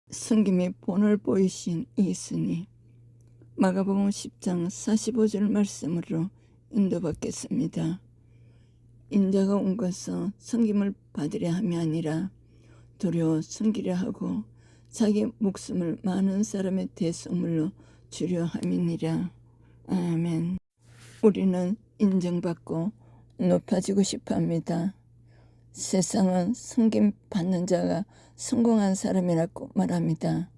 성김이 본을 보이신 예수님, 마가복음 10장 45절 말씀으로 인도받겠습니다. 인자가 온 것은 성김을 받으려 함이 아니라 도리어 섬기려 하고 자기 목숨을 많은 사람의 대속물로 주려 함이니라. 아멘. 우리는 인정받고 높아지고 싶어합니다. 세상은 섬김 받는 자가 성공한 사람이라고 말합니다.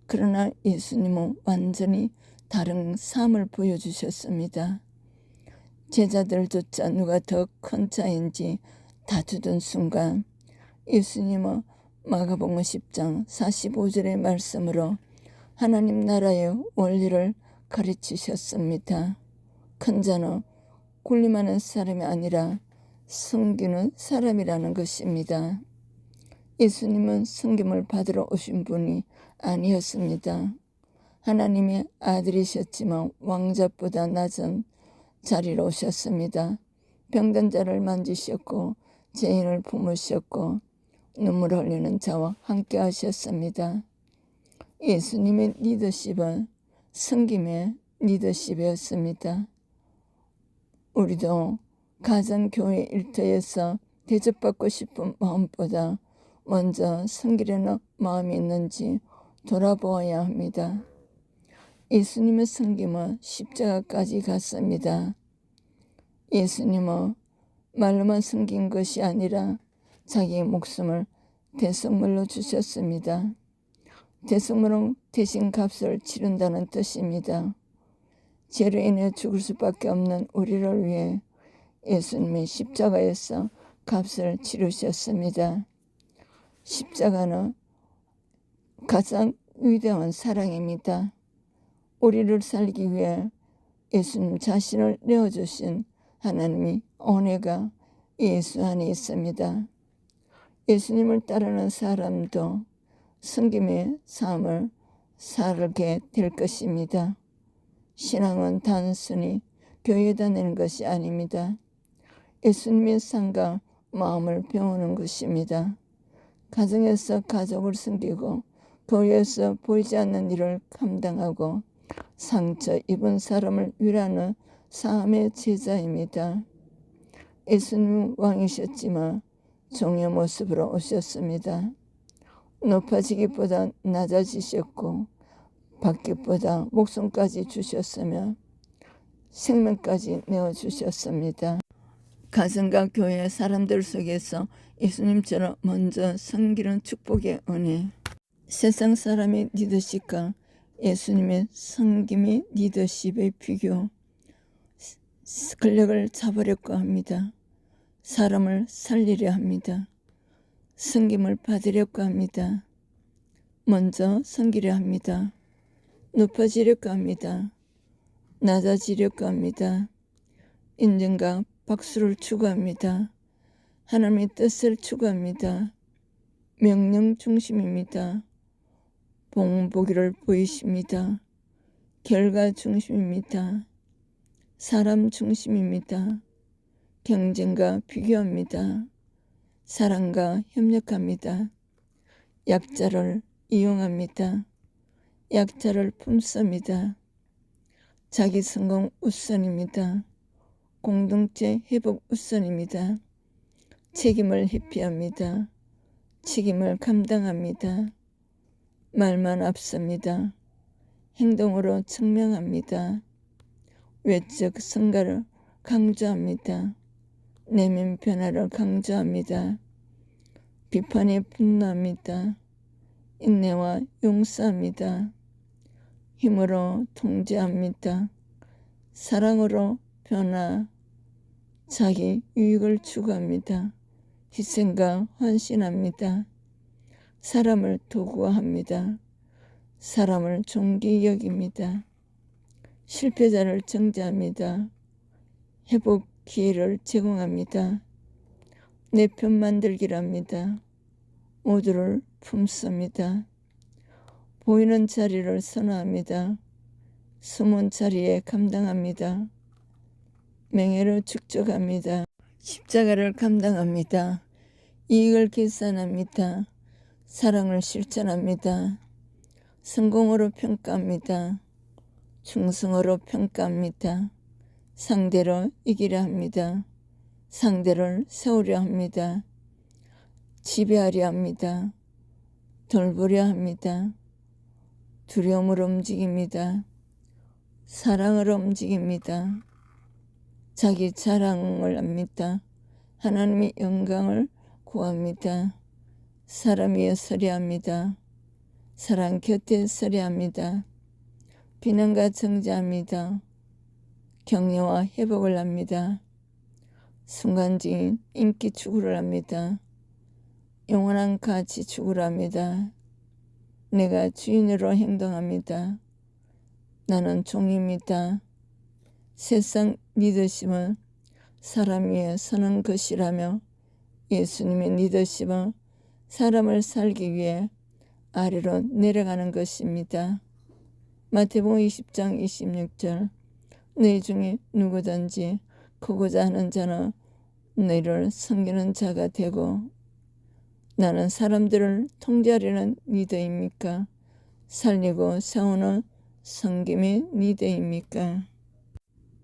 그러나 예수님은 완전히 다른 삶을 보여주셨습니다. 제자들조차 누가 더 큰 자인지 다투던 순간 예수님은 마가복음 10장 45절의 말씀으로 하나님 나라의 원리를 가르치셨습니다. 큰 자는 군림하는 사람이 아니라 섬기는 사람이라는 것입니다. 예수님은 섬김을 받으러 오신 분이 아니었습니다. 하나님의 아들이셨지만 왕자보다 낮은 자리로 오셨습니다. 병든 자를 만지셨고 죄인을 품으셨고 눈물 흘리는 자와 함께 하셨습니다. 예수님의 리더십은 섬김의 리더십이었습니다. 우리도 가정교회 일터에서 대접받고 싶은 마음보다 먼저 섬기려는 마음이 있는지 돌아보아야 합니다. 예수님의 섬김은 십자가까지 갔습니다. 예수님은 말로만 섬긴 것이 아니라 자기의 목숨을 대속물로 주셨습니다. 대속물은 대신 값을 치른다는 뜻입니다. 죄로 인해 죽을 수밖에 없는 우리를 위해 예수님이 십자가에서 값을 치르셨습니다. 십자가는 가장 위대한 사랑입니다. 우리를 살기 위해 예수님 자신을 내어주신 하나님의 은혜가 예수 안에 있습니다. 예수님을 따르는 사람도 섬김의 삶을 살게 될 것입니다. 신앙은 단순히 교회 다니는 것이 아닙니다. 예수님의 삶과 마음을 배우는 것입니다. 가정에서 가족을 섬기고 교회에서 보이지 않는 일을 감당하고 상처 입은 사람을 위로하는 삶의 제자입니다. 예수님은 왕이셨지만 종의 모습으로 오셨습니다. 높아지기보다 낮아지셨고 받기보다 목숨까지 주셨으며 생명까지 내어주셨습니다. 가정과 교회 사람들 속에서 예수님처럼 먼저 섬기는 축복의 은혜. 세상 사람의 리더십과 예수님의 섬김의 리더십의 비교. 권력을 잡으려고 합니다. 사람을 살리려 합니다. 섬김을 받으려고 합니다. 먼저 섬기려 합니다. 높아지려고 합니다. 낮아지려고 합니다. 인정과 박수를 추구합니다. 하나님의 뜻을 추구합니다. 명령 중심입니다. 복보기를 보이십니다. 결과 중심입니다. 사람 중심입니다. 경쟁과 비교합니다. 사랑과 협력합니다. 약자를 이용합니다. 약자를 품습니다. 자기 성공 우선입니다. 공동체 회복 우선입니다. 책임을 회피합니다. 책임을 감당합니다. 말만 앞섭니다. 행동으로 증명합니다. 외적 성과를 강조합니다. 내면 변화를 강조합니다. 비판에 분노합니다. 인내와 용서합니다. 힘으로 통제합니다. 사랑으로 변화, 자기 유익을 추구합니다. 희생과 헌신합니다. 사람을 도구화합니다. 사람을 존귀 여깁니다. 실패자를 정죄합니다. 회복 기회를 제공합니다. 내 편 만들기랍니다. 모두를 품습니다. 보이는 자리를 선호합니다. 숨은 자리에 감당합니다. 명예를 축적합니다. 십자가를 감당합니다. 이익을 계산합니다. 사랑을 실천합니다. 성공으로 평가합니다. 충성으로 평가합니다. 상대로 이기려 합니다. 상대를 세우려 합니다. 지배하려 합니다. 돌보려 합니다. 두려움으로 움직입니다. 사랑으로 움직입니다. 자기 자랑을 합니다. 하나님의 영광을 구합니다. 사람 위에 서려 합니다. 사랑 곁에 서려 합니다. 비난과 정죄합니다. 격려와 회복을 합니다. 순간적인 인기 추구를 합니다. 영원한 가치 추구를 합니다. 내가 주인으로 행동합니다. 나는 종입니다. 세상 리더십은 사람 위에 서는 것이라며 예수님의 리더십은 사람을 살기 위해 아래로 내려가는 것입니다. 마태복음 20장 26절 너희 중에 누구든지 크고자 하는 자는 너희를 섬기는 자가 되고 나는 사람들을 통제하려는 리더입니까? 살리고 세우는 섬김의 리더입니까?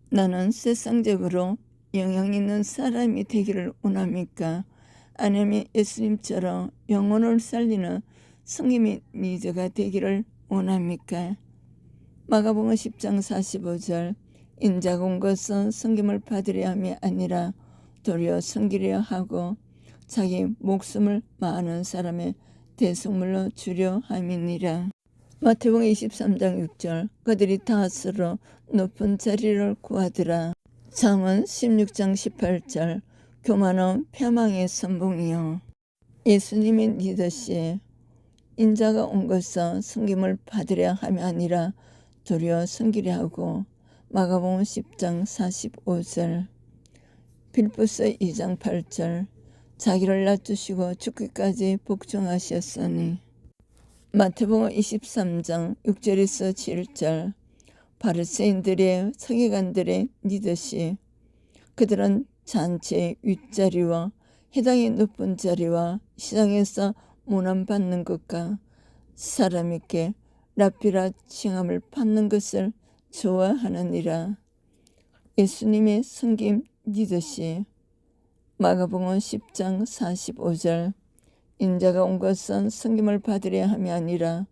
나는 세상적으로 영향 있는 사람이 되기를 원합니까? 아니면 예수님처럼 영혼을 살리는 섬김의 리더가 되기를 원합니까? 마가복음 10장 45절 인자가 온 것은 섬김을 받으려 함이 아니라 도리어 섬기려 하고 자기 목숨을 많은 사람의 대속물로 주려 함이니라. 마태복음 23장 6절 그들이 다 스스로 높은 자리를 구하더라. 잠언 16장 18절 교만은 패망의 선봉이요. 예수님의 리더십 인자가 온 것은 섬김을 받으려 함이 아니라 도리어 섬기려 하고 마가복음 10장 45절 빌보서 2장 8절 자기를 낮추시고 죽기까지 복종하셨으니 마태복음 23장 6절에서 7절 바리새인들의 서기관들의 리더십 그들은 잔치의 윗자리와 해당의 높은 자리와 시장에서 모함받는 것과 사람에게 랍비라 칭함을 받는 것을 좋아하느니라. 예수님의 섬김 리더십 마가복음 10장 45절 인자가 온 것은 섬김을 받으려 함이 아니라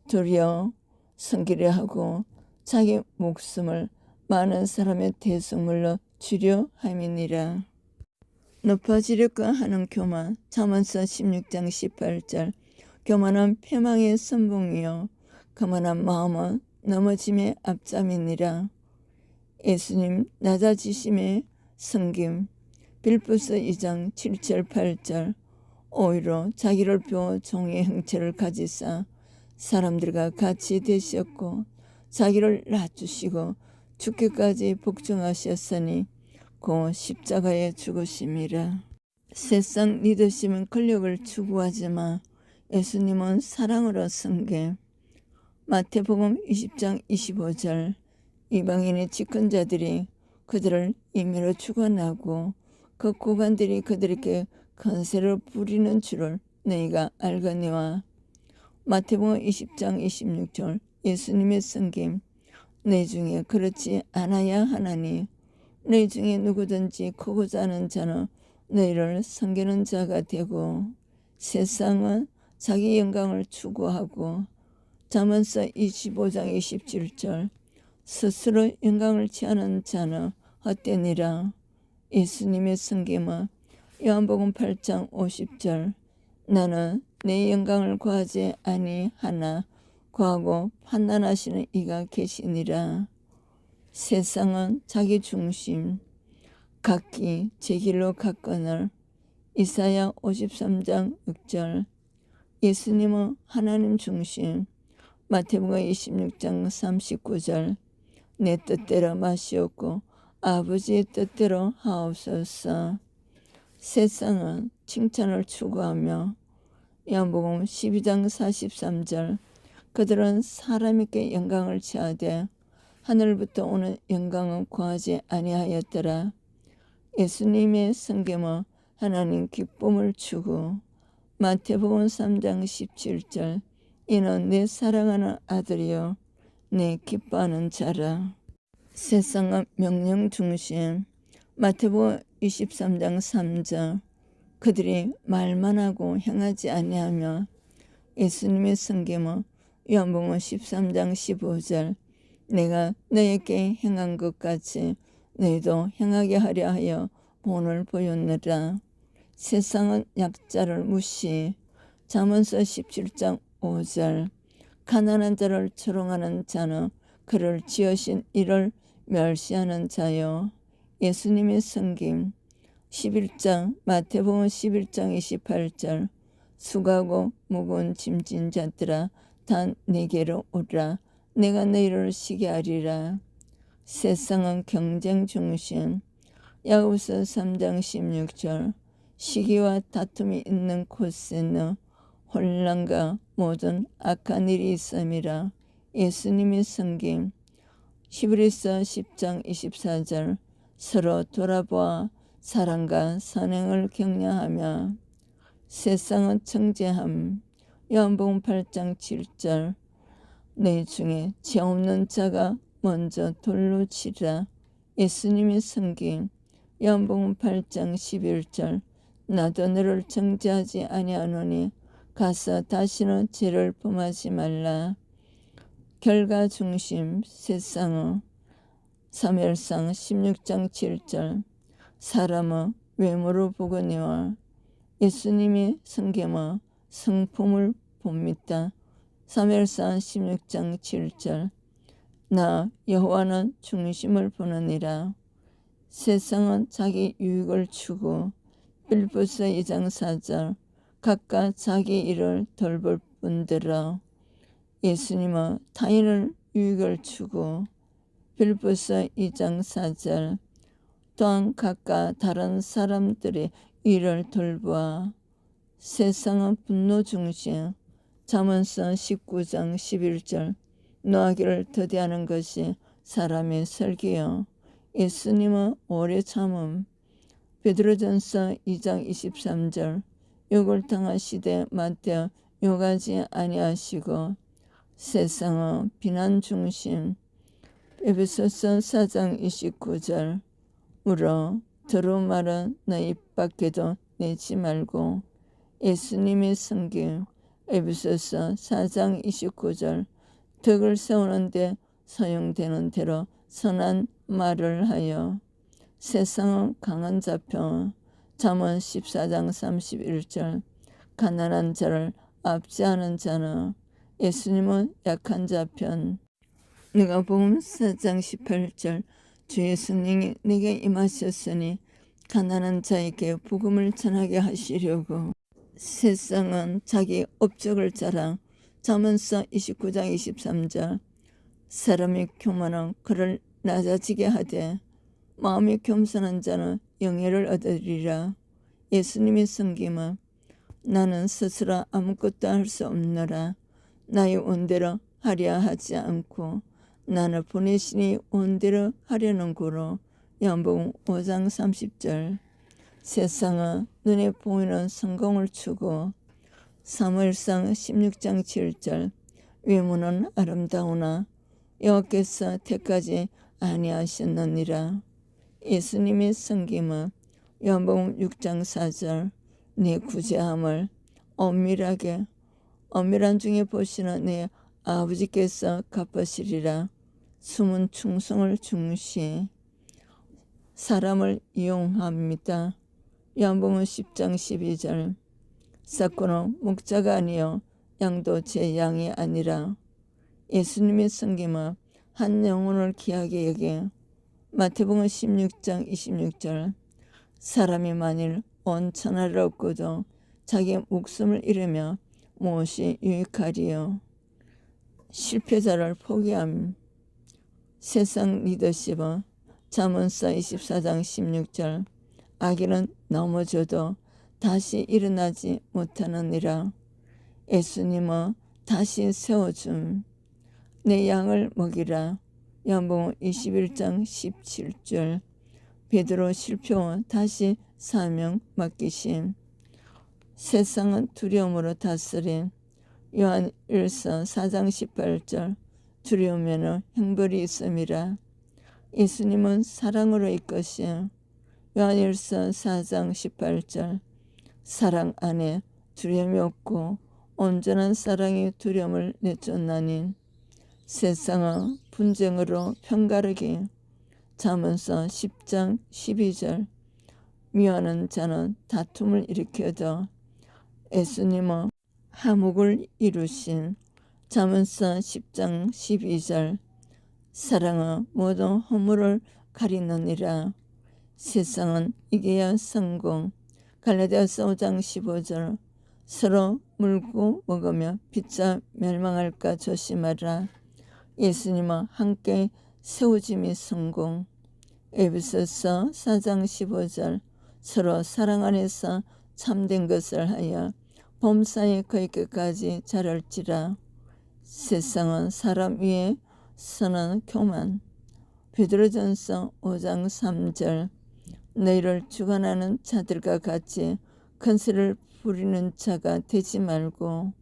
도리어 섬기려 하고 자기 목숨을 많은 사람의 대속물로 주려 함이니라. 높아지려고 하는 교만 잠언서 16장 18절 교만은 패망의 선봉이요 거만한 마음은 넘어짐의 앞잠이니라. 예수님 낮아지심의 섬김 빌보서 2장 7절 8절 오히려 자기를 비워 종의 형체를 가지사 사람들과 같이 되셨고 자기를 낮추시고 죽기까지 복종하셨으니 곧 십자가에 죽으심이라. 세상 리더십은 권력을 추구하지만 예수님은 사랑으로 섬겨. 마태복음 20장 25절 이방인의 집권자들이 그들을 임의로 추관하고 그 고관들이 그들에게 권세를 부리는 줄을 너희가 알거니와. 마태복음 20장 26절 예수님의 섬김 내 중에 그렇지 않아야 하나니 내 중에 누구든지 크고자 하는 자는 너희를 섬기는 자가 되고 세상은 자기 영광을 추구하고 잠언서 25장 27절 스스로 영광을 취하는 자는 헛되니라. 예수님의 섬김은 요한복음 8장 50절 나는 내 영광을 구하지 아니하나 구하고 판단하시는 이가 계시니라. 세상은 자기 중심 각기 제 길로 갔거늘 이사야 53장 6절 예수님은 하나님 중심 마태복음 26장 39절 내 뜻대로 마시옵고 아버지의 뜻대로 하옵소서. 세상은 칭찬을 추구하며 요한복음 12장 43절 그들은 사람에게 영광을 취하되 하늘부터 오는 영광은 구하지 아니하였더라. 예수님의 섬김은 하나님 기쁨을 추구 마태복음 3장 17절 이는 내 사랑하는 아들이요 내 기뻐하는 자라. 세상은 명령 중심. 마태복음 23장 3절. 그들이 말만 하고 행하지 아니하며. 예수님의 섬김은 요한복음 13장 15절. 내가 너에게 행한 것 같이 너희도 행하게 하려 하여 본을 보였느라. 세상은 약자를 무시. 잠언서 17장 5절. 가난한 자를 조롱하는 자는 그를 지으신 이를 멸시하는 자요. 예수님의 섬김. 11장 마태복음 11장 28절. 수고하고 무거운 짐진 자들아 다 내게로 오라. 내가 너희를 쉬게 하리라. 세상은 경쟁 중심. 야고보서 3장 16절. 시기와 다툼이 있는 곳에는 혼란과 모든 악한 일이 있음이라. 예수님의 섬김. 히브리서 10장 24절. 서로 돌아보아 사랑과 선행을 격려하며. 세상은 정죄함. 요한복음 8장 7절. 내 중에 죄 없는 자가 먼저 돌로 치라. 예수님의 섬김. 요한복음 8장 11절. 나도 너를 정죄하지 아니하노니 가서 다시는 죄를 범하지 말라. 결과 중심. 세상은 사무엘상 16장 7절. 사람은 외모로 보거니와 예수님의 섬김은 성품을 봅니다. 사무엘상 16장 7절. 나 여호와는 중심을 보느니라. 세상은 자기 유익을 추구. 빌립보서 2장 4절. 각각 자기 일을 돌볼 뿐더러. 예수님은 타인을 유익을 추구. 빌립보서 2장 4절. 또한 각각 다른 사람들의 일을 돌보아. 세상은 분노 중심. 잠언서 19장 11절. 노하기를 더디하는 것이 사람의 설계요. 예수님은 오래 참음. 베드로전서 2장 23절. 욕을 당하시되 맞대어 욕하지 아니하시고. 세상은 비난 중심. 에베소서 4장 29절. 물어 더러운 말은 너 입 밖에도 내지 말고. 예수님의 섬김. 에베소서 4장 29절. 덕을 세우는데 사용되는 대로 선한 말을 하여. 세상은 강한 자편. 잠언 14장 31절. 가난한 자를 압제하는 자는. 예수님은 약한 자편. 누가복음 4장 18절. 주의 성령이 내게 임하셨으니 가난한 자에게 복음을 전하게 하시려고. 세상은 자기 업적을 자랑. 잠언서 29장 23절. 사람이 교만은 그를 낮아지게 하되 마음이 겸손한 자는 영예를 얻으리라. 예수님의 섬김은 나는 스스로 아무것도 할 수 없노라. 나의 원대로 하려 하지 않고 나를 보내시니 원대로 하려는 고로. 요한복음 5장 30절. 세상은 눈에 보이는 성공을 추구. 사무엘상 16장 7절. 외모는 아름다우나 여호와께서 택하지 아니하셨느니라. 예수님의 섬김은 요한복음 6장 4절. 내 구제함을 엄밀한 중에 보시는 내 아버지께서 갚으시리라. 숨은 충성을 중시. 사람을 이용합니다. 요한복음 10장 12절. 삭고는 목자가 아니요 양도 제 양이 아니라. 예수님의 섬김은 한 영혼을 귀하게 여겨. 마태복음 16장 26절. 사람이 만일 온 천하를 얻고도 자기 목숨을 잃으며 무엇이 유익하리요. 실패자를 포기함. 세상 리더십은 잠언서 24장 16절. 악인은 넘어져도 다시 일어나지 못하느니라. 예수님은 다시 세워줌. 내 양을 먹이라. 요한복음 21장 17절. 베드로 실패와 다시 사명 맡기심. 세상은 두려움으로 다스림. 요한일서 4장 18절 두려우면은 형벌이 있음이라. 예수님은 사랑으로 이끄신 요한일서 4장 18절 사랑 안에 두려움이 없고 온전한 사랑이 두려움을 내쫓나니 세상은 분쟁으로 편가르기. 잠언서 10장 12절 미워하는 자는 다툼을 일으켜도 예수님은 화목을 이루신. 잠언서 10장 12절 사랑은 모든 허물을 가리느니라. 세상은 이겨야 성공. 갈라디아서 5장 15절 서로 물고 먹으며 피차 멸망할까 조심하라. 예수님과 함께 세워짐이 성공. 에베소서 4장 15절 서로 사랑 안에서 참된 것을 하여 범사에 거의 끝까지 자랄지라. 세상은 사람 위에 서는 교만. 베드로전서 5장 3절 너희를 주관하는 자들과 같이 큰소리를 부리는 자가 되지 말고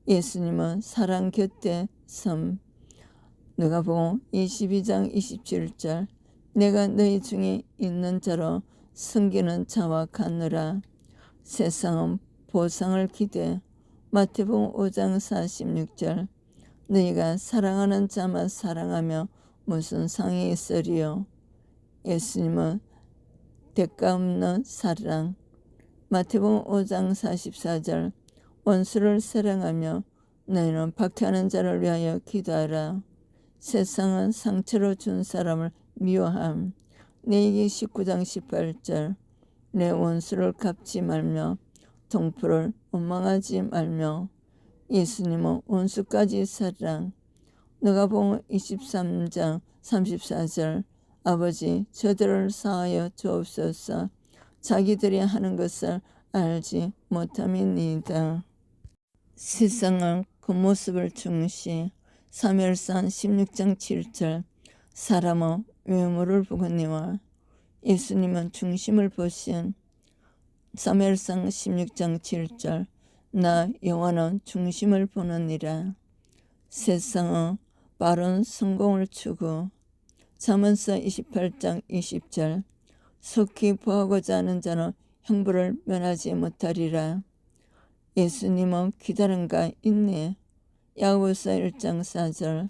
예수님은 사랑 곁에 섬. 누가복음 22장 27절 내가 너희 중에 있는 자로 섬기는 자와 같노라. 세상은 보상을 기대. 마태복음 5장 46절 너희가 사랑하는 자만 사랑하며 무슨 상이 있으리요. 예수님은 대가 없는 사랑. 마태복음 5장 44절 원수를 사랑하며 너희는 박해하는 자를 위하여 기도하라. 세상은 상처로 준 사람을 미워함. 레위기 19장 18절 내 원수를 갚지 말며 동포를 원망하지 말며. 예수님은 원수까지 사랑. 누가복음 23장 34절 아버지 저들을 사하여 주옵소서 자기들이 하는 것을 알지 못함이니이다. 세상은 그 모습을 중시. 사무엘상 16장 7절 사람은 외모를 보거니와. 예수님은 중심을 보신. 사무엘상 16장 7절 나 여호와는 중심을 보느니라. 세상은 빠른 성공을 추구. 잠언서 28장 20절 속히 보하고자 하는 자는 형벌을 면하지 못하리라. 예수님은 기다림과 인내. 야고보서 1장 4절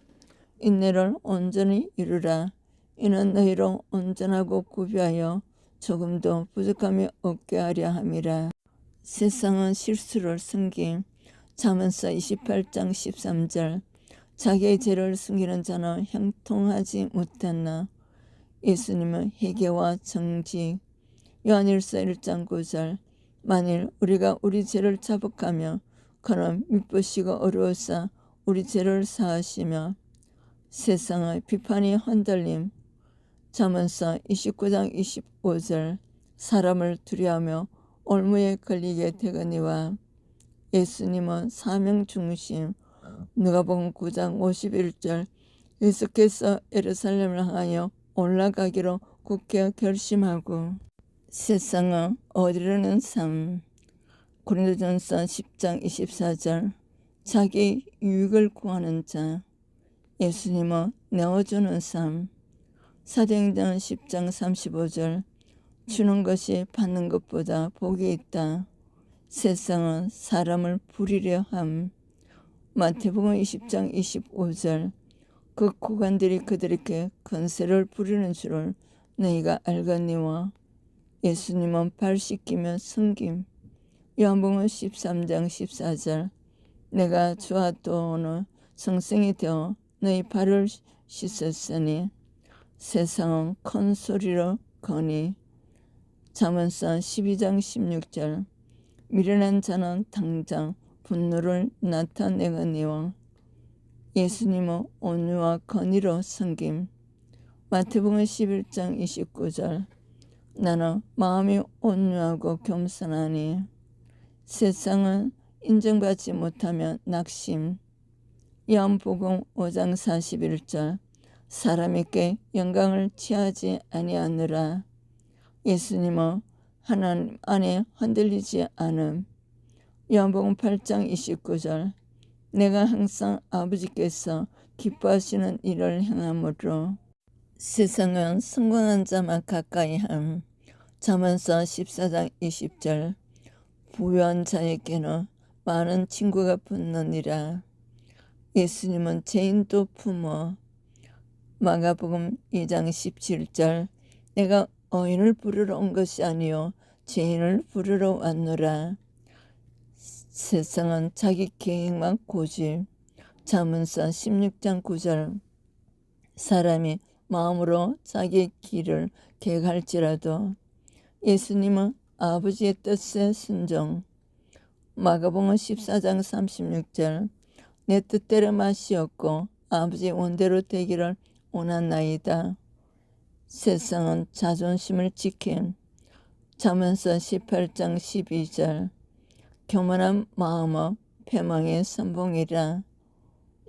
인내를 온전히 이루라. 이는 너희로 온전하고 구비하여 조금도 부족함이 없게 하려 함이라. 세상은 실수를 숨김. 잠언서 28장 13절 자기의 죄를 숨기는 자는 형통하지 못했나. 예수님은 회개와 정직. 요한일서 1장 9절 만일 우리가 우리 죄를 자복하며 그는 미쁘시고 어려워서 우리 죄를 사하시며. 세상의 비판이 흔들림. 잠언서 29장 25절 사람을 두려워하며 올무에 걸리게 되거니와. 예수님은 사명 중심. 누가복음 9장 51절 예수께서 예루살렘을 향하여 올라가기로 굳게 결심하고. 세상은 얻으려는 삶. 고린도전서 10장 24절 자기 유익을 구하는 자. 예수님은 내어주는 삶. 사도행전 10장 35절 주는 것이 받는 것보다 복이 있다. 세상은 사람을 부리려 함. 마태복음 20장 25절 그 고관들이 그들에게 권세를 부리는 줄을 너희가 알거니와. 예수님은 발 씻기며 섬김. 요한복음 13장 14절 내가 주와 또 오늘 성령이 되어 너희 발을 씻었으니. 세상은 큰 소리로 거니. 잠언서 12장 16절 미련한 자는 당장 분노를 나타내거니와. 예수님은 온유와 건의로 섬김. 마태복음 11장 29절 나는 마음이 온유하고 겸손하니. 세상은 인정받지 못하면 낙심. 요한복음 5장 41절 사람에게 영광을 취하지 아니하느라. 예수님은 하나님 안에 흔들리지 않음. 요한복음 8장 29절 내가 항상 아버지께서 기뻐하시는 일을 행함으로 세상은 성공한 자만 가까이 함. 잠언서 14장 20절. 부유한 자에게는 많은 친구가 붙느니라. 예수님은 죄인도 품어. 마가복음 2장 17절. 내가 의인을 부르러 온 것이 아니요 죄인을 부르러 왔노라. 세상은 자기 계획만 고집. 잠언서 16장 9절. 사람이 마음으로 자기 길을 계획할지라도 예수님은 아버지의 뜻에 순종. 마가복음 14장 36절. 내 뜻대로 마시었고 아버지의 원대로 되기를 원하나이다. 세상은 자존심을 지킴. 잠언서 18장 12절. 교만한 마음은 패망의 선봉이라.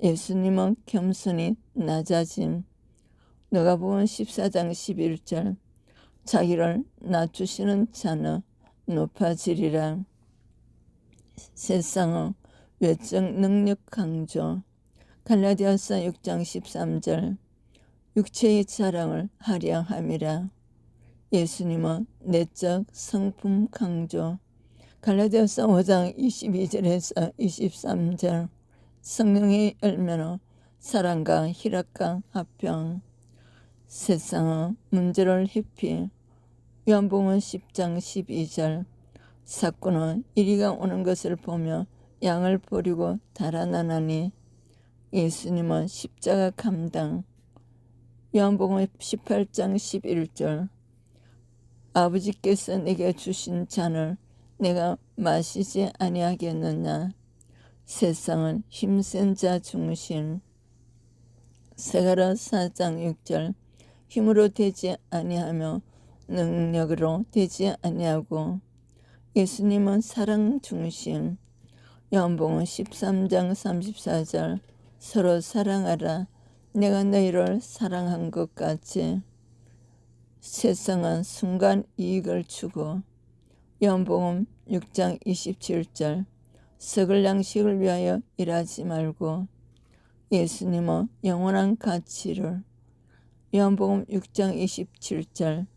예수님은 겸손히 낮아짐. 누가복음 14장 11절. 자기를 낮추시는 자는 높아지리라. 세상은 외적 능력 강조. 갈라디아서 6장 13절. 육체의 자랑을 하려 함이라. 예수님은 내적 성품 강조. 갈라디아서 5장 22절에서 23절. 성령의 열매는 사랑과 희락과 화평. 세상은 문제를 회피. 요한복음 10장 12절. 사꾼은 이리가 오는 것을 보며 양을 버리고 달아나나니. 예수님은 십자가 감당. 요한복음 18장 11절. 아버지께서 내게 주신 잔을 내가 마시지 아니하겠느냐. 세상은 힘센 자 중심. 스가랴 4장 6절. 힘으로 되지 아니하며 능력으로 되지 아니하고. 예수님은 사랑 중심. 요한복음 13장 34절. 서로 사랑하라. 내가 너희를 사랑한 것 같이. 세상은 순간 이익을 추구. 요한복음 6장 27절. 썩을 양식을 위하여 일하지 말고. 예수님은 영원한 가치를. 요한복음 6장 27절.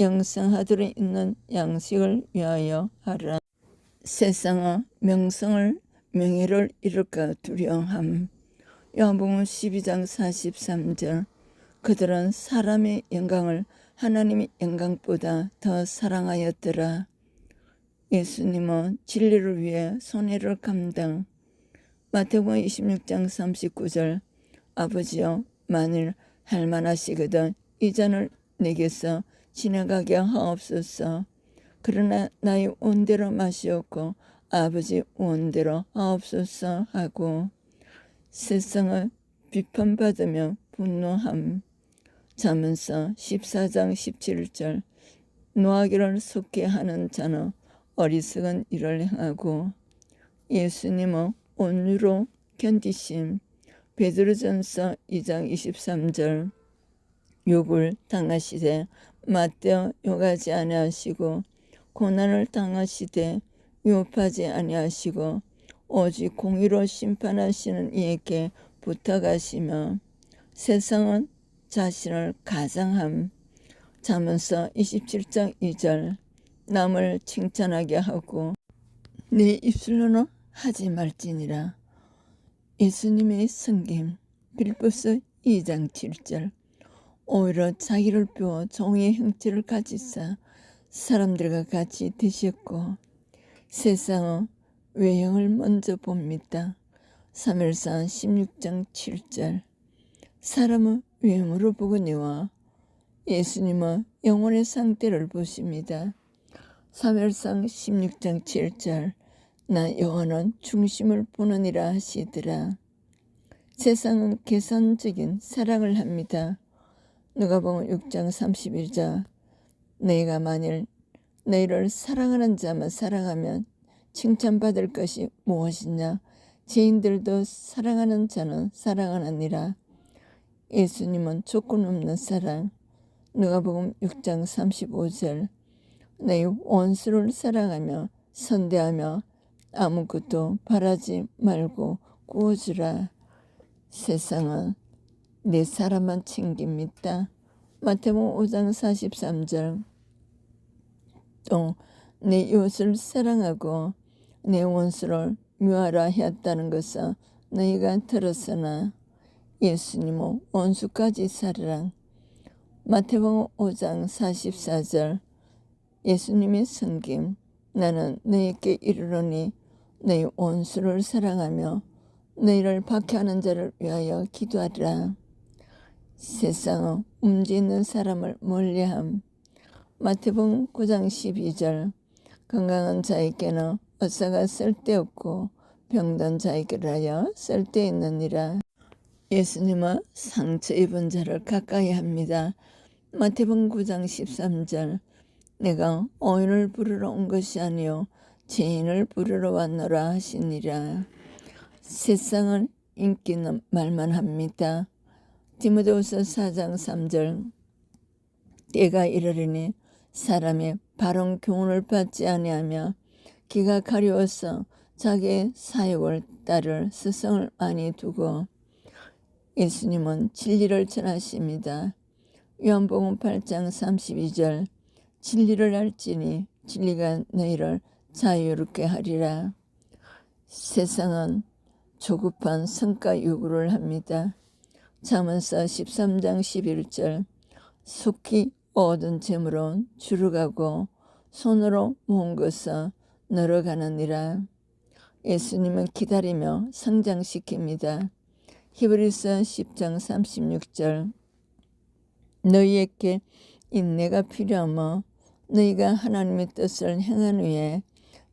영생하도록 있는 양식을 위하여 하라. 세상은 명성을 명예를 잃을까 두려워함. 요한복음 12장 43절. 그들은 사람의 영광을 하나님의 영광보다 더 사랑하였더라. 예수님은 진리를 위해 손해를 감당. 마태복음 26장 39절. 아버지여 만일 할만하시거든 이 잔을 내게서 지나가게 하옵소서. 그러나 나의 원대로 마시옵고 아버지 원대로 하옵소서 하고. 세상을 비판받으며 분노함. 잠언서 14장 17절. 노하기를 속게 하는 자는 어리석은 일을 행하고. 예수님은 온유로 견디심. 베드로전서 2장 23절. 욕을 당하시되 맞대어 욕하지 아니하시고 고난을 당하시되 위협하지 아니하시고 오직 공의로 심판하시는 이에게 부탁하시며. 세상은 자신을 가장함. 잠언서 27장 2절. 남을 칭찬하게 하고 내 입술로는 하지 말지니라. 예수님의 섬김. 빌립보서 2장 7절. 오히려 자기를 비워 종의 형체를 가지사 사람들과 같이 드셨고. 세상은 외형을 먼저 봅니다. 사무엘상 16장 7절. 사람은 외모로 보거니와 예수님은 영혼의 상태를 보십니다. 사무엘상 16장 7절. 나 여호와는 중심을 보느니라 하시더라. 세상은 계산적인 사랑을 합니다. 누가복음 6장 31절. 너희가 만일 너희를 사랑하는 자만 사랑하면 칭찬받을 것이 무엇이냐. 죄인들도 사랑하는 자는 사랑하느니라. 예수님은 조건 없는 사랑. 누가복음 6장 35절. 너희 원수를 사랑하며 선대하며 아무것도 바라지 말고 구워주라. 세상은 내 사람만 챙깁니다. 마태복음 5장 43절. 또 내 이웃을 사랑하고 내 원수를 미워하라 하였다는 것을 너희가 들었으나 예수님은 원수까지 사르라. 마태복음 5장 44절. 예수님의 섬김. 나는 너희에게 이르노니 너희 원수를 사랑하며 너희를 박해하는 자를 위하여 기도하리라. 세상은 움직이는 사람을 멀리함. 마태복음 9장 12절. 건강한 자에게는 의사가 쓸데없고 병든 자에게라야 쓸데있느니라. 예수님은 상처 입은 자를 가까이 합니다. 마태복음 9장 13절. 내가 의인을 부르러 온 것이 아니요 죄인을 부르러 왔노라 하시니라. 세상은 인기는 말만 합니다. 디모데후서 4장 3절. 때가 이르리니 사람의 바른 교훈을 받지 아니하며 기가 가려워서 자기의 사욕을 따를 스승을 많이 두고. 예수님은 진리를 전하십니다. 요한복음 8장 32절. 진리를 알지니 진리가 너희를 자유롭게 하리라. 세상은 조급한 성과 요구를 합니다. 잠언서 13장 11절. 속히 얻은 재물은 주르가고 손으로 모은 것은 늘어가느니라. 예수님은 기다리며 성장시킵니다. 히브리서 10장 36절. 너희에게 인내가 필요하며 너희가 하나님의 뜻을 행한 후에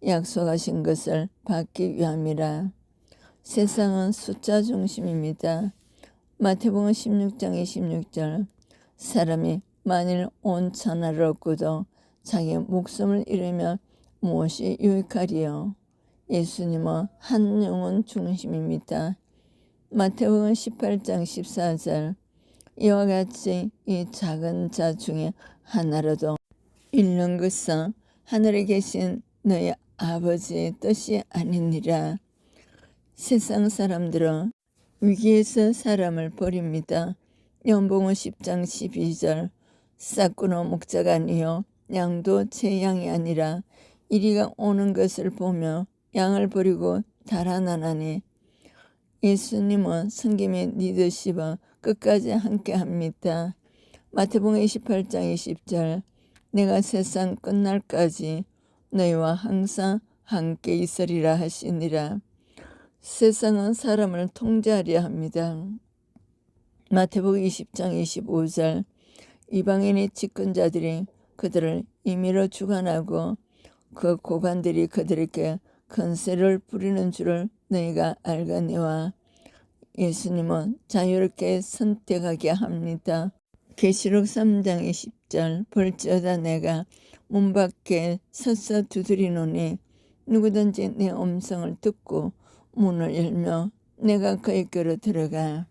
약속하신 것을 받기 위함이라. 세상은 숫자 중심입니다. 마태복음 16장 26절. 사람이 만일 온 천하를 얻고도 자기 목숨을 잃으면 무엇이 유익하리요. 예수님은 한 영혼 중심입니다. 마태복음 18장 14절. 이와 같이 이 작은 자 중에 하나라도 잃는 것은 하늘에 계신 너희 아버지의 뜻이 아니니라. 세상 사람들은 위기에서 사람을 버립니다. 요한복음 10장 12절. 싹구는 목자가 아니요 양도 제 양이 아니라 이리가 오는 것을 보며 양을 버리고 달아나나니. 예수님은 섬김의 리더십을 끝까지 함께합니다. 마태복음 28장 20절. 내가 세상 끝날까지 너희와 항상 함께 있으리라 하시니라. 세상은 사람을 통제하려 합니다. 마태복음 20장 25절. 이방인의 집권자들이 그들을 임의로 주관하고 그 고관들이 그들에게 권세를 부리는 줄을 너희가 알거니와. 예수님은 자유롭게 선택하게 합니다. 계시록 3장 20절. 볼지어다 내가 문 밖에 서서 두드리노니 누구든지 내 음성을 듣고 문을 열며 내가 그에게로 들어가.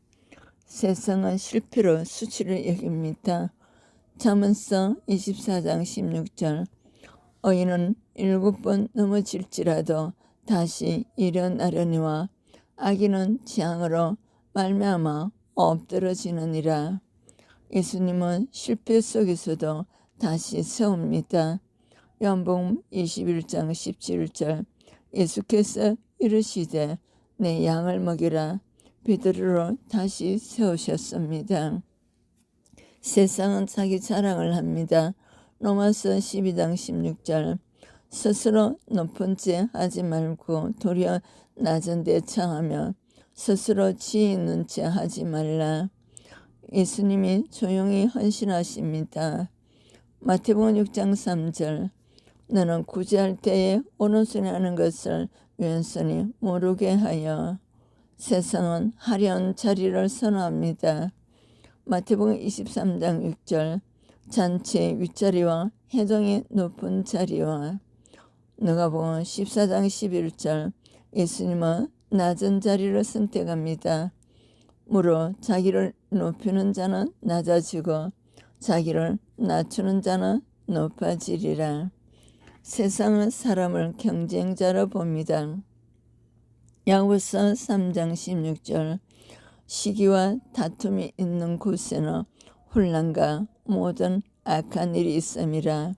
세상은 실패로 수치를 여깁니다. 잠언서 24장 16절. 의인은 7번 넘어질지라도 다시 일어나려니와 악인은 재앙으로 말미암아 엎드러지느니라. 예수님은 실패 속에서도 다시 세웁니다. 요한복음 21장 17절. 예수께서 이르시되 내 양을 먹이라. 베드로로 다시 세우셨습니다. 세상은 자기 자랑을 합니다. 로마서 12장 16절. 스스로 높은 데 하지 말고 도리어 낮은 데 청하며 스스로 지혜 있는 체 하지 말라. 예수님이 조용히 헌신하십니다. 마태복음 6장 3절. 너는 구제할 때에 오른손에 하는 것을 왼손이 모르게 하여. 세상은 화려한 자리를 선호합니다. 마태복음 23장 6절. 잔치의 윗자리와 회당의 높은 자리와. 누가복음 14장 11절. 예수님은 낮은 자리를 선택합니다. 무릇 자기를 높이는 자는 낮아지고 자기를 낮추는 자는 높아지리라. 세상은 사람을 경쟁자로 봅니다. 야고보서 3장 16절 시기와 다툼이 있는 곳에는 혼란과 모든 악한 일이 있음이라.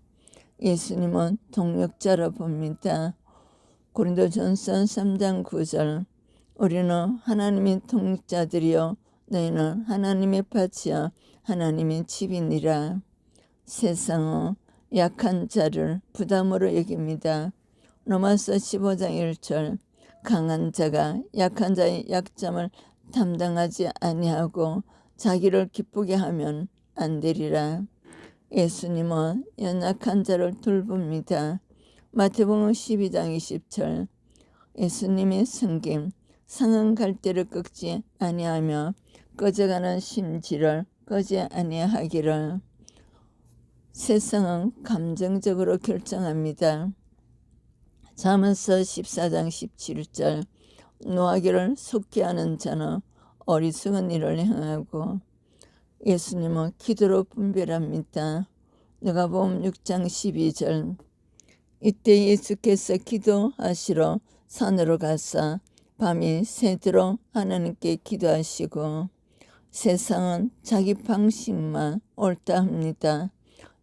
예수님은 동력자로 봅니다. 고린도전서 3장 9절 우리는 하나님의 동력자들이요 너희는 하나님의 밭이요 하나님의 집이니라. 세상은 약한 자를 부담으로 여깁니다. 로마서 15장 1절 강한 자가 약한 자의 약점을 담당하지 아니하고 자기를 기쁘게 하면 안 되리라. 예수님은 연약한 자를 돌봅니다. 마태복음 12장 20절 예수님의 섬김 상한 갈대를 꺾지 아니하며 꺼져가는 심지를 끄지 아니하기를. 세상은 감정적으로 결정합니다. 잠언서 14장 17절 노하기를 속게 하는 자는 어리석은 일을 행하고. 예수님은 기도로 분별합니다. 누가복음 6장 12절 이때 예수께서 기도하시러 산으로 가사 밤이 새도록 하나님께 기도하시고. 세상은 자기 방식만 옳다 합니다.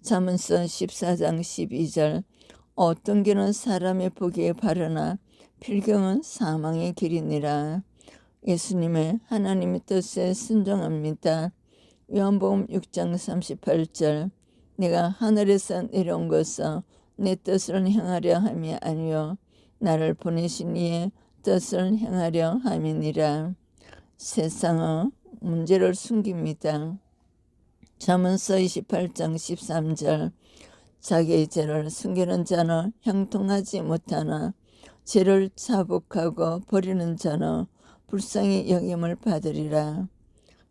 잠언서 14장 12절 어떤 길은 사람의 보기에 바르나 필경은 사망의 길이니라. 예수님의 하나님의 뜻에 순종합니다. 요한복음 6장 38절 내가 하늘에서 내려온 것은 내 뜻을 행하려 함이 아니요 나를 보내신 이의 뜻을 행하려 함이니라. 세상은 문제를 숨깁니다. 잠언서 28장 13절 자기의 죄를 숨기는 자는 형통하지 못하나 죄를 자복하고 버리는 자는 불쌍히 여김을 받으리라.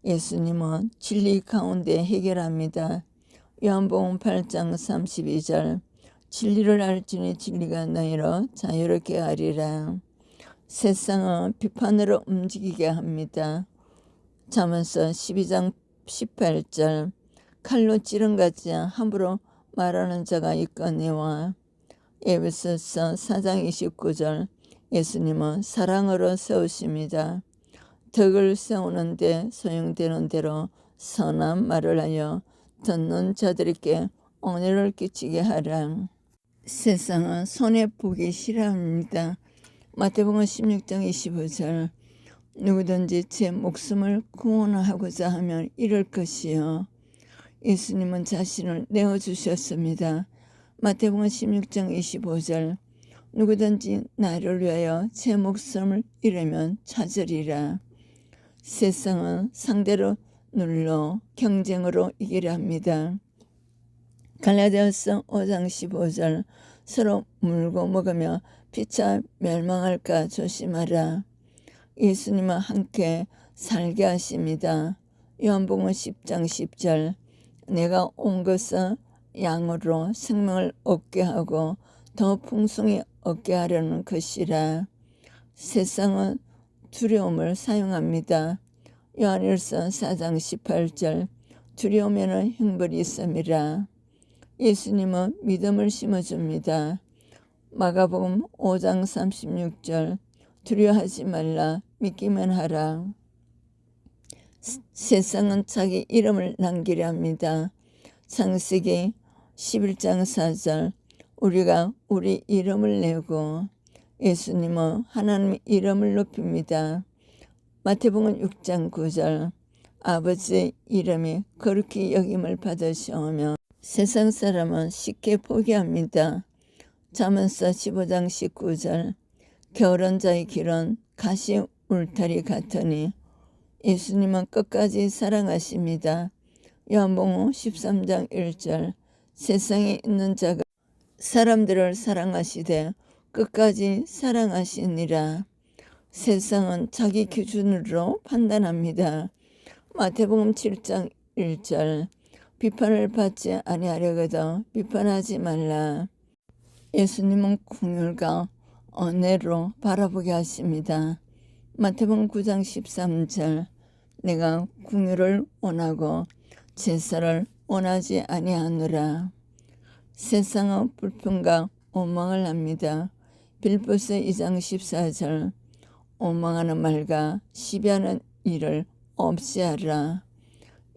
예수님은 진리 가운데 해결합니다. 요한복음 8장 32절 진리를 알지니 진리가 너희로 자유롭게 하리라. 세상은 비판으로 움직이게 합니다. 잠언서 12장 18절 칼로 찌른같이 함부로 말하는 자가 있거니와. 에베소서 4장 29절 예수님은 사랑으로 세우십니다. 덕을 세우는데 소용되는 대로 선한 말을 하여 듣는 자들에게 은혜를 끼치게 하라. 세상은 손해보기 싫어합니다. 마태복음 16장 25절 누구든지 제 목숨을 구원하고자 하면 잃을 것이요. 예수님은 자신을 내어주셨습니다. 마태복음 16장 25절 누구든지 나를 위하여 제 목숨을 잃으면 찾으리라. 세상은 상대로 눌러 경쟁으로 이기려 합니다. 갈라디아서 5장 15절 서로 물고 먹으며 피차 멸망할까 조심하라. 예수님과 함께 살게 하십니다. 요한복음 10장 10절 내가 온 것은 양으로 생명을 얻게 하고 더 풍성히 얻게 하려는 것이라. 세상은 두려움을 사용합니다. 요한일서 4장 18절 두려움에는 형벌이 있음이라. 예수님은 믿음을 심어줍니다. 마가복음 5장 36절 두려워하지 말라 믿기만 하라. 세상은 자기 이름을 남기려 합니다. 창세기 11장 4절 우리가 우리 이름을 내고. 예수님은 하나님의 이름을 높입니다. 마태복음 6장 9절 아버지의 이름이 거룩히 여김을 받으시오며. 세상 사람은 쉽게 포기합니다. 잠언서 15장 19절 게으른 자의 길은 가시 울타리 같으니. 예수님은 끝까지 사랑하십니다. 요한복음 13장 1절 세상에 있는 자가 사람들을 사랑하시되 끝까지 사랑하시니라. 세상은 자기 기준으로 판단합니다. 마태복음 7장 1절 비판을 받지 아니하려거든 비판하지 말라. 예수님은 긍휼과 은혜로 바라보게 하십니다. 마태복음 9장 13절 내가 긍휼을 원하고 제사를 원하지 아니하노라. 세상은 불평과 원망을 합니다. 빌보서 2장 14절 오망하는 말과 시비하는 일을 없이 하라.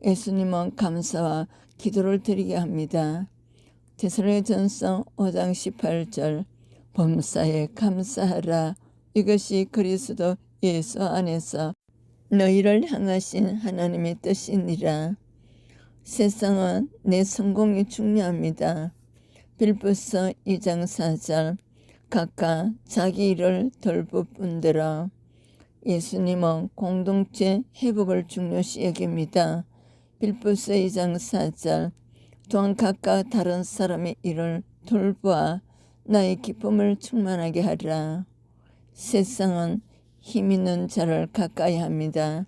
예수님은 감사와 기도를 드리게 합니다. 데살로니가전서 5장 18절 범사에 감사하라. 이것이 그리스도 예수 안에서 너희를 향하신 하나님의 뜻이니라. 세상은 내 성공이 중요합니다. 빌보서 2장 4절 각각 자기 일을 돌보뿐더러 예수님은 공동체 회복을 중요시 여깁니다. 빌보서 2장 4절 또한 각각 다른 사람의 일을 돌보아 나의 기쁨을 충만하게 하라. 세상은 힘 있는 자를 가까이 합니다.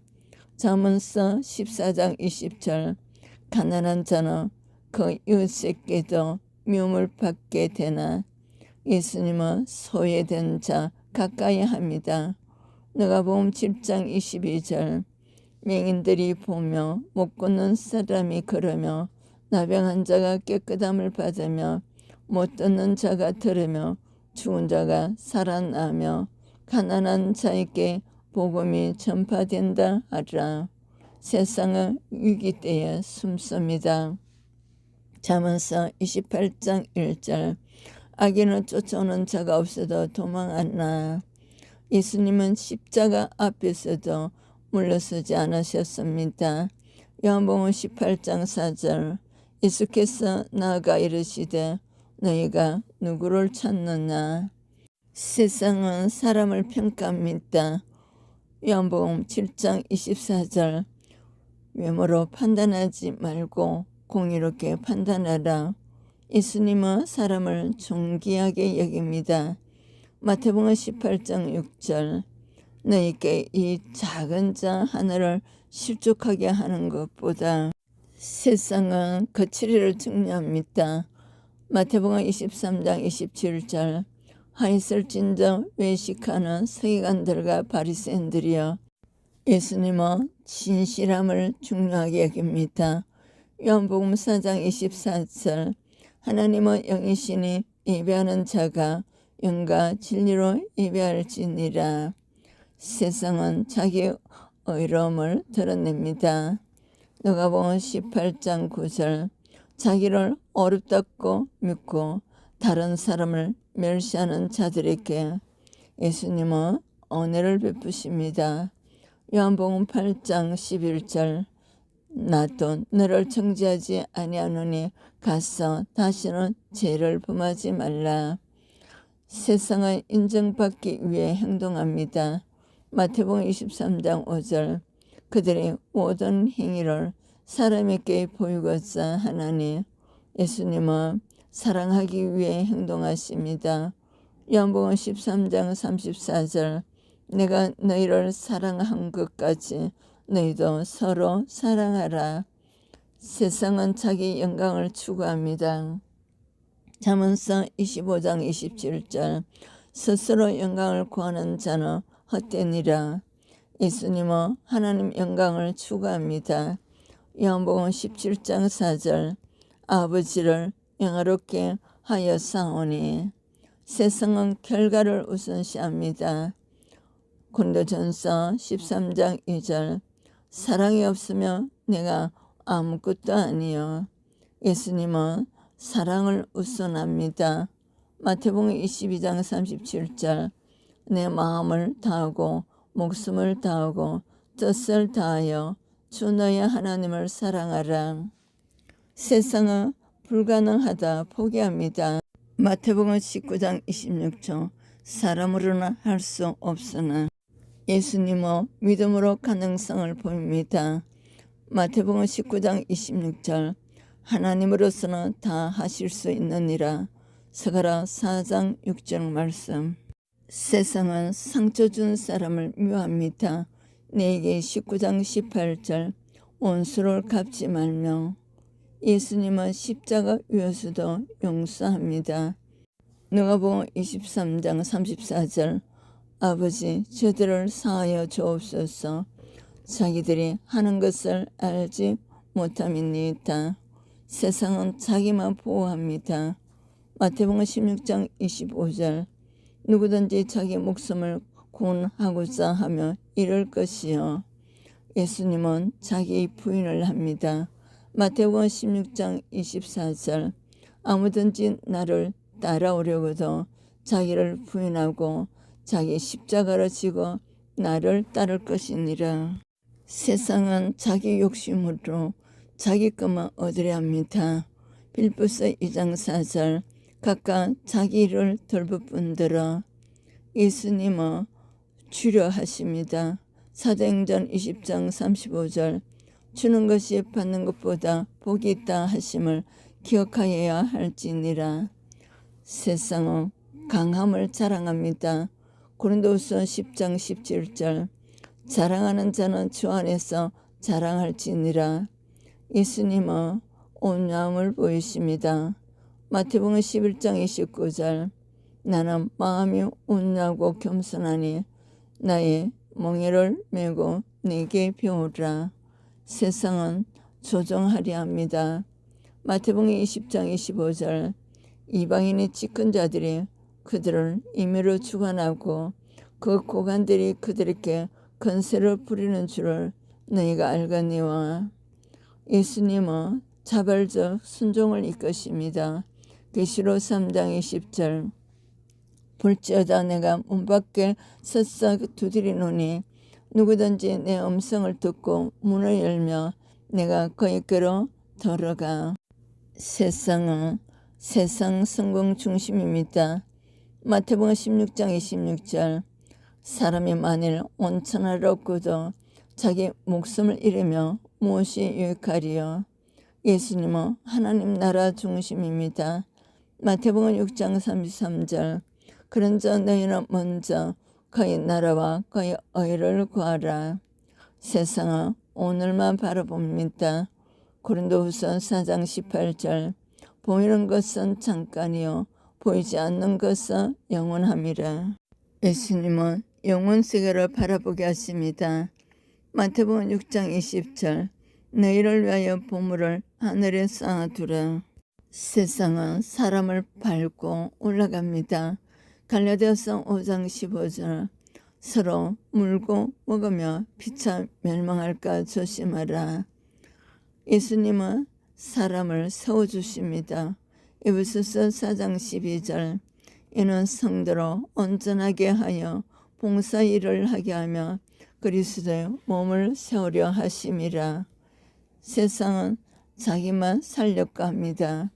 잠언서 14장 20절 가난한 자는 그 이웃에게도 미움을 받게 되나 예수님은 소외된 자 가까이 합니다. 누가복음 7장 22절 맹인들이 보며 못 걷는 사람이 걸으며 나병한 자가 깨끗함을 받으며 못 듣는 자가 들으며 죽은 자가 살아나며 가난한 자에게 복음이 전파된다 하라. 세상은 위기 때에 숨습니다. 잠언서 28장 1절 악인을 쫓아오는 자가 없어도 도망하나 예수님은 십자가 앞에서도 물러서지 않으셨습니다. 요한복음 18장 4절 예수께서 나아가 이르시되 너희가 누구를 찾느냐. 세상은 사람을 평가합니다. 요한복음 7장 24절 외모로 판단하지 말고 공의롭게 판단하라. 예수님은 사람을 존귀하게 여깁니다. 마태복음 18장 6절 너희께 이 작은 자 하나를 실족하게 하는 것보다 세상은 거칠이를 중요합니다. 마태복음 23장 27절 하있을진저 외식하는 서기관들과 바리새인들이여 예수님은 진실함을 중요하게 여깁니다. 요한복음 4장 24절 하나님은 영이시니 예배하는 자가 영과 진리로 예배할지니라. 세상은 자기 의로움을 드러냅니다. 누가복음 18장 9절 자기를 어렵다고 믿고 다른 사람을 멸시하는 자들에게 예수님은 은혜를 베푸십니다. 요한복음 8장 11절 나도 너를 정죄하지 아니하노니 가서 다시는 죄를 범하지 말라. 세상은 인정받기 위해 행동합니다. 마태복음 23장 5절 그들의 모든 행위를 사람에게 보이고자 하나니 예수님은 사랑하기 위해 행동하십니다. 요한복음 13장 34절 내가 너희를 사랑한 것까지 너희도 서로 사랑하라. 세상은 자기 영광을 추구합니다. 잠언서 25장 27절 스스로 영광을 구하는 자는 헛되니라. 예수님은 하나님 영광을 추구합니다. 요한복음 17장 4절 아버지를 영화롭게 하였사오니 세상은 결과를 우선시합니다. 고린도전서 13장 2절 사랑이 없으면 내가 아무것도 아니요. 예수님은 사랑을 우선합니다. 마태복음 22장 37절 내 마음을 다하고 목숨을 다하고 뜻을 다하여 주 너의 하나님을 사랑하라. 세상은 불가능하다 포기합니다. 마태복음 19장 26절 사람으로는 할 수 없으나 예수님은 믿음으로 가능성을 보입니다. 마태복음 19장 26절 하나님으로서는 다 하실 수 있느니라. 스가랴 4장 6절 말씀 세상은 상처 준 사람을 미워합니다. 내게 19장 18절 원수를 갚지 말며 예수님은 십자가 위에서도 용서합니다. 누가복음 23장 34절 아버지 저들을 사하여 주옵소서 자기들이 하는 것을 알지 못함이니이다. 세상은 자기만 보호합니다. 마태복음 16장 25절 누구든지 자기 목숨을 구원하고자 하며 이럴 것이요. 예수님은 자기 부인을 합니다. 마태복음 16장 24절 아무든지 나를 따라오려고도 자기를 부인하고 자기 십자가를 지고 나를 따를 것이니라. 세상은 자기 욕심으로 자기 것만 얻으려 합니다. 빌립보서 2장 4절 각각 자기 일을 돌보뿐더러 예수님은 주려 하십니다. 사도행전 20장 35절 주는 것이 받는 것보다 복이 있다 하심을 기억하여야 할지니라. 세상은 강함을 자랑합니다. 고린도후서 10장 17절 자랑하는 자는 주 안에서 자랑할지니라. 예수님은 온유함을 보이십니다. 마태복음 11장 29절 나는 마음이 온유하고 겸손하니 나의 멍에를 메고 내게 배우라. 세상은 조종하려 합니다. 마태복음 20장 25절 이방인의 집권 자들이 그들을 임의로 주관하고 그 고관들이 그들에게 건세를 부리는 줄을 너희가 알거니와. 예수님은 자발적 순종을 이끄십니다. 계시록 3장 20절 볼지어다 내가 문 밖에 서서 두드리노니 누구든지 내 음성을 듣고 문을 열며 내가 그에게로 들어가. 세상은 세상 성공 중심입니다. 마태복음 16장 26절 사람이 만일 온 천하를 얻고도 자기 목숨을 잃으며 무엇이 유익하리요. 예수님은 하나님 나라 중심입니다. 마태복음 6장 33절 그런저 너희는 먼저 그의 나라와 그의 의를 구하라. 세상은 오늘만 바라봅니다. 고린도후서 4장 18절 보이는 것은 잠깐이요 보이지 않는 것은 영원함이라. 예수님은 영원 세계를 바라보게 하십니다. 마태복음 6장 20절 너희를 위하여 보물을 하늘에 쌓아두라. 세상은 사람을 밟고 올라갑니다. 갈라디아서 5장 15절 서로 물고 먹으며 피차 멸망할까 조심하라. 예수님은 사람을 세워주십니다. 에베소서 4장 12절 이는 성도로 온전하게 하여 봉사 일을 하게 하며 그리스도의 몸을 세우려 하심이라. 세상은 자기만 살려고 합니다.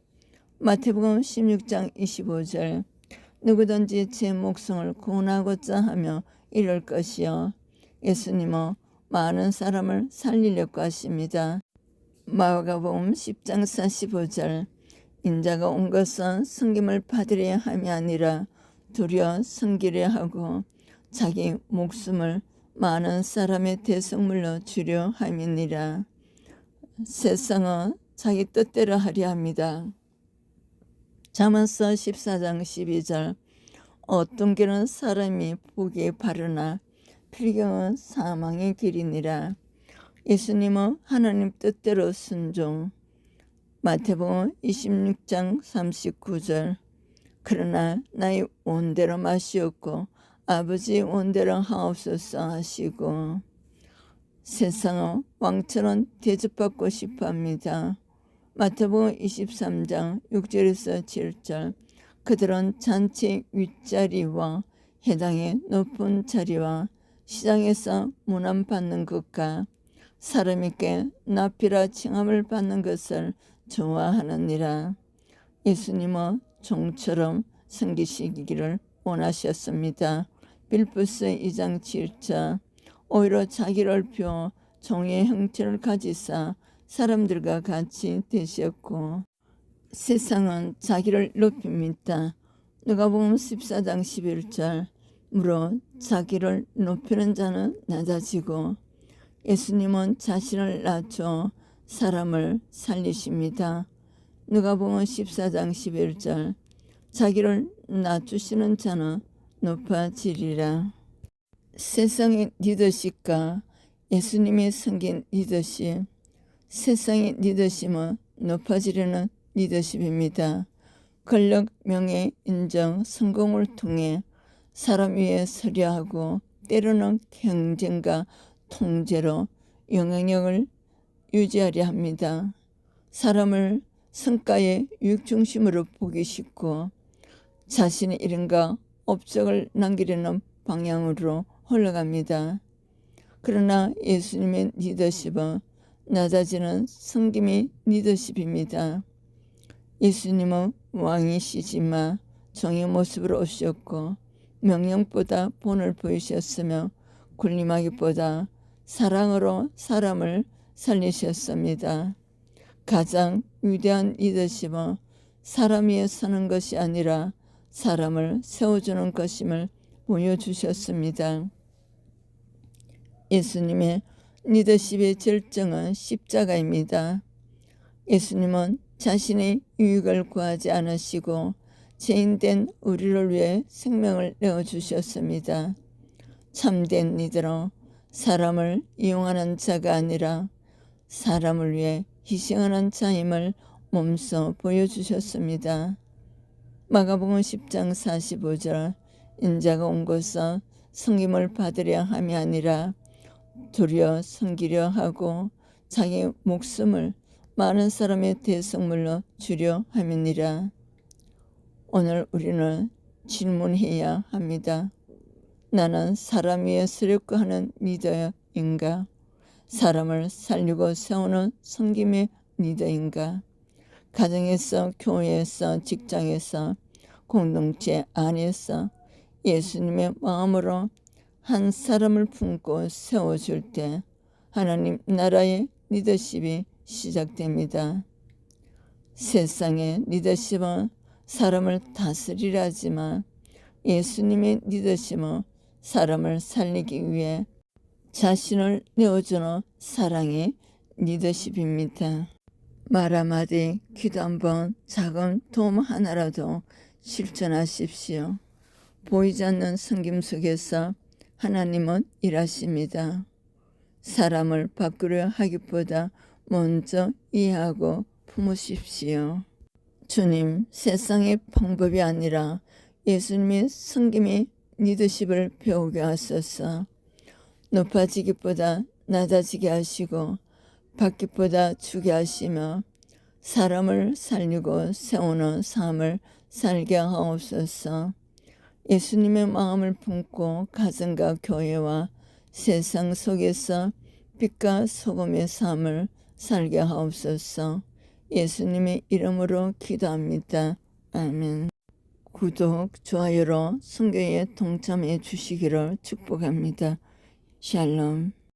마태복음 16장 25절 누구든지 제 목숨을 구원하고자 하며 이럴 것이요. 예수님은 많은 사람을 살리려고 하십니다. 마가복음 10장 45절 인자가 온 것은 섬김을 받으려 함이 아니라 도리어 섬기려 하고 자기 목숨을 많은 사람의 대성물로 주려 함이니라. 세상은 자기 뜻대로 하려 합니다. 잠언서 14장 12절 어떤 길은 사람이 보기에 바르나 필경은 사망의 길이니라. 예수님은 하나님 뜻대로 순종. 마태복음 26장 39절 그러나 나의 원대로 마시옵고 아버지 원대로 하옵소서 하시고. 세상은 왕처럼 대접받고 싶어합니다. 마태복음 23장 6절에서 7절 그들은 잔치 윗자리와 해당의 높은 자리와 시장에서 문안받는 것과 사람에게 납비라 칭함을 받는 것을 좋아하느니라. 예수님은 종처럼 섬기시기를 원하셨습니다. 빌립보서 2장 7절 오히려 자기를 비워 종의 형체를 가지사 사람들과 같이 되셨고. 세상은 자기를 높입니다. 누가복음 14장 11절 무릇 자기를 높이는 자는 낮아지고 예수님은 자신을 낮춰 사람을 살리십니다. 누가복음 14장 11절 자기를 낮추시는 자는 높아지리라. 세상의 리더십과 예수님이 섬긴 리더십. 세상의 리더십은 높아지려는 리더십입니다. 권력, 명예, 인정, 성공을 통해 사람 위에 서려 하고 때로는 경쟁과 통제로 영향력을 유지하려 합니다. 사람을 성과의 유익 중심으로 보기 쉽고 자신의 이름과 업적을 남기려는 방향으로 흘러갑니다. 그러나 예수님의 리더십은 낮아지는 섬김이 리더십입니다. 예수님은 왕이시지만 종의 모습으로 오셨고 명령보다 본을 보이셨으며 군림하기보다 사랑으로 사람을 살리셨습니다. 가장 위대한 리더십은 사람 위에 서는 것이 아니라 사람을 세워주는 것임을 보여주셨습니다. 예수님의 리더십의 절정은 십자가입니다. 예수님은 자신의 유익을 구하지 않으시고 죄인된 우리를 위해 생명을 내어주셨습니다. 참된 리더로 사람을 이용하는 자가 아니라 사람을 위해 희생하는 자임을 몸소 보여주셨습니다. 마가복음 10장 45절 인자가 온 것은 섬김을 받으려 함이 아니라 도리어 섬기려 하고 자기 목숨을 많은 사람의 대성물로 주려 함이니라. 오늘 우리는 질문해야 합니다. 나는 사람 위에 서려고 하는 리더인가? 사람을 살리고 세우는 섬김의 리더인가? 가정에서, 교회에서, 직장에서, 공동체 안에서 예수님의 마음으로 한 사람을 품고 세워줄 때 하나님 나라의 리더십이 시작됩니다. 세상의 리더십은 사람을 다스리려 하지만 예수님의 리더십은 사람을 살리기 위해 자신을 내어주는 사랑의 리더십입니다. 말 한마디, 기도 한번, 작은 도움 하나라도 실천하십시오. 보이지 않는 섬김 속에서 하나님은 일하십니다. 사람을 바꾸려 하기보다 먼저 이해하고 품으십시오. 주님, 세상의 방법이 아니라 예수님의 섬김의 리더십을 배우게 하소서. 높아지기보다 낮아지게 하시고 받기보다 주게 하시며 사람을 살리고 세우는 삶을 살게 하옵소서. 예수님의 마음을 품고 가정과 교회와 세상 속에서 빛과 소금의 삶을 살게 하옵소서. 예수님의 이름으로 기도합니다. 아멘. 구독, 좋아요로 선교에 동참해 주시기를 축복합니다. 샬롬.